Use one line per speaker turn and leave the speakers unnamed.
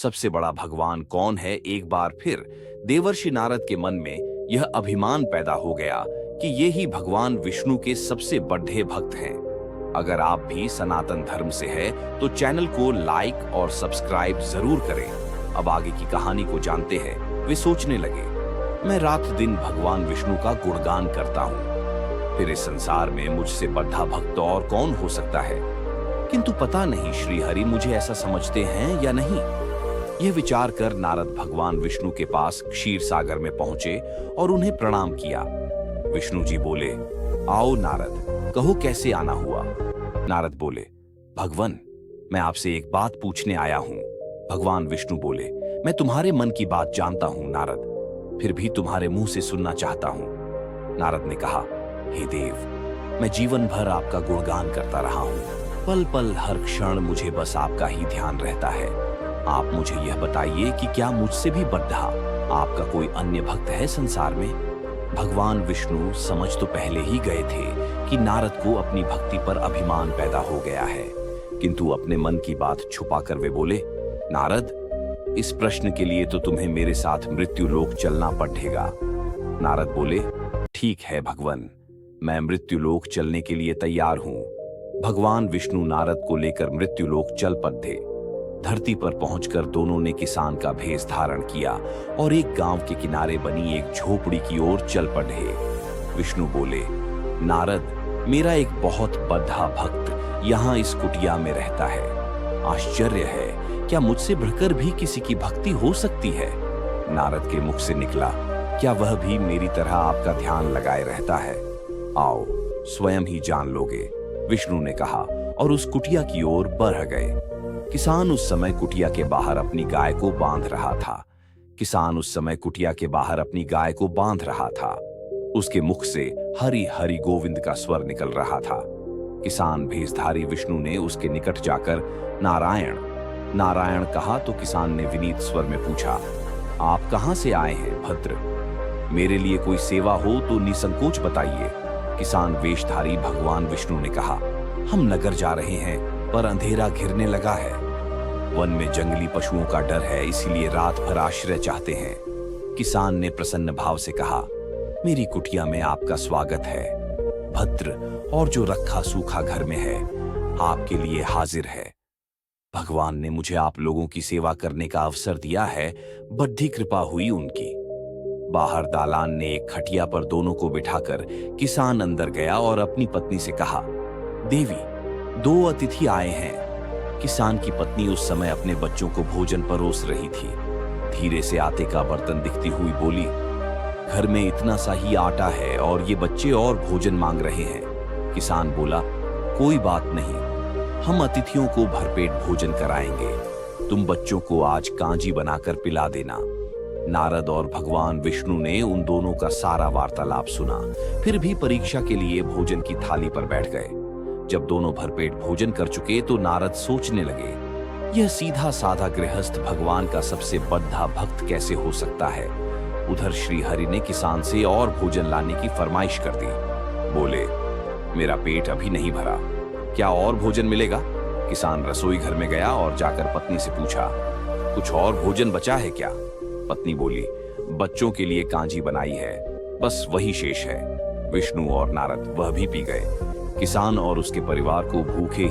सबसे बड़ा भगवान कौन है? एक बार फिर देवर्षि नारद के मन में यह अभिमान पैदा हो गया कि ये ही भगवान विष्णु के सबसे बड़े भक्त हैं। अगर आप भी सनातन धर्म से हैं, तो चैनल को लाइक और सब्सक्राइब जरूर करें। अब आगे की कहानी को जानते हैं। वे सोचने लगे, मैं रात दिन भगवान विष्णु का गुणगान करता हूँ, फिर इस संसार में मुझसे बड़ा भक्त और कौन हो सकता है? किंतु पता नहीं श्रीहरि मुझे ऐसा समझते हैं या नहीं। यह विचार कर नारद भगवान विष्णु के पास क्षीर सागर में पहुंचे और उन्हें प्रणाम किया। विष्णु जी बोले, आओ नारद, कहो कैसे आना हुआ? नारद बोले, भगवान, मैं आपसे एक बात पूछने आया हूँ। भगवान विष्णु बोले, मैं तुम्हारे मन की बात जानता हूँ नारद, फिर भी तुम्हारे मुंह से सुनना चाहता हूँ। नारद ने कहा, हे देव, मैं जीवन भर आपका गुणगान करता रहा हूँ। पल पल हर क्षण मुझे बस आपका ही ध्यान रहता है। आप मुझे यह बताइए कि क्या मुझसे भी बड़ा आपका कोई अन्य भक्त है संसार में? भगवान विष्णु समझ तो पहले ही गए थे कि नारद को अपनी भक्ति पर अभिमान पैदा हो गया है, किंतु अपने मन की बात छुपाकर वे बोले, नारद, इस प्रश्न के लिए तो तुम्हें मेरे साथ मृत्यु लोक चलना पड़ेगा। नारद बोले, ठीक है भगवान, मैं मृत्यु लोक चलने के लिए तैयार हूँ। भगवान विष्णु नारद को लेकर मृत्यु लोक चल पड़े। धरती पर पहुंचकर दोनों ने किसान का भेष धारण किया और एक गांव के किनारे बनी एक झोपड़ी की ओर चल पड़े। विष्णु बोले, नारद, मेरा एक बहुत बड़ा भक्त यहाँ इस कुटिया में रहता है। आश्चर्य है, क्या मुझसे बढ़कर भी किसी की भक्ति हो सकती है? नारद के मुख से निकला, क्या वह भी मेरी तरह आपका ध्यान लगाए रहता है? आओ, स्वयं ही जान लोगे, विष्णु ने कहा और उस कुटिया की ओर बढ़ गए। किसान उस समय कुटिया के बाहर अपनी गाय को बांध रहा था। उसके मुख से हरि हरि गोविंद का स्वर निकल रहा था। किसान भेषधारी विष्णु ने उसके निकट जाकर नारायण नारायण कहा तो किसान ने विनीत स्वर में पूछा, आप कहां से आए हैं भद्र? मेरे लिए कोई सेवा हो तो निसंकोच बताइए। किसान वेशधारी भगवान विष्णु ने कहा, हम नगर जा रहे हैं, पर अंधेरा घिरने लगा है। वन में जंगली पशुओं का डर है, इसीलिए रात भर आश्रय चाहते हैं। किसान ने प्रसन्न भाव से कहा, मेरी कुटिया में आपका स्वागत है भद्र, और जो रखा सूखा घर में है आपके लिए हाजिर है। भगवान ने मुझे आप लोगों की सेवा करने का अवसर दिया है, बड़ी कृपा हुई उनकी। बाहर दालान ने एक खटिया पर दोनों को बिठाकर किसान अंदर गया और अपनी पत्नी से कहा, देवी, 2 अतिथि आए हैं। किसान की पत्नी उस समय अपने बच्चों को भोजन परोस रही थी। धीरे से आटे का बर्तन दिखती हुई बोली, घर में इतना सा ही आटा है और ये बच्चे और भोजन मांग रहे हैं। किसान बोला, कोई बात नहीं, हम अतिथियों को भरपेट भोजन कराएंगे। तुम बच्चों को आज कांजी बनाकर पिला देना। नारद और भगवान विष्णु ने उन दोनों का सारा वार्तालाप सुना, फिर भी परीक्षा के लिए भोजन की थाली पर बैठ गए। जब दोनों भरपेट भोजन कर चुके तो नारद सोचने लगे, यह सीधा साधा गृहस्थ भगवान का सबसे बड़ा भक्त कैसे हो सकता है? उधर श्रीहरि ने किसान से और भोजन लाने की फरमाइश कर दी। बोले, मेरा पेट अभी नहीं भरा, क्या और भोजन मिलेगा? किसान रसोई घर में गया और जाकर पत्नी से पूछा, कुछ और भोजन बचा है क्या? पत्नी बोली, बच्चों के लिए कांजी बनाई है, बस वही शेष है। विष्णु और नारद वह भी पी गए। किसान और उसके परिवार को भूखे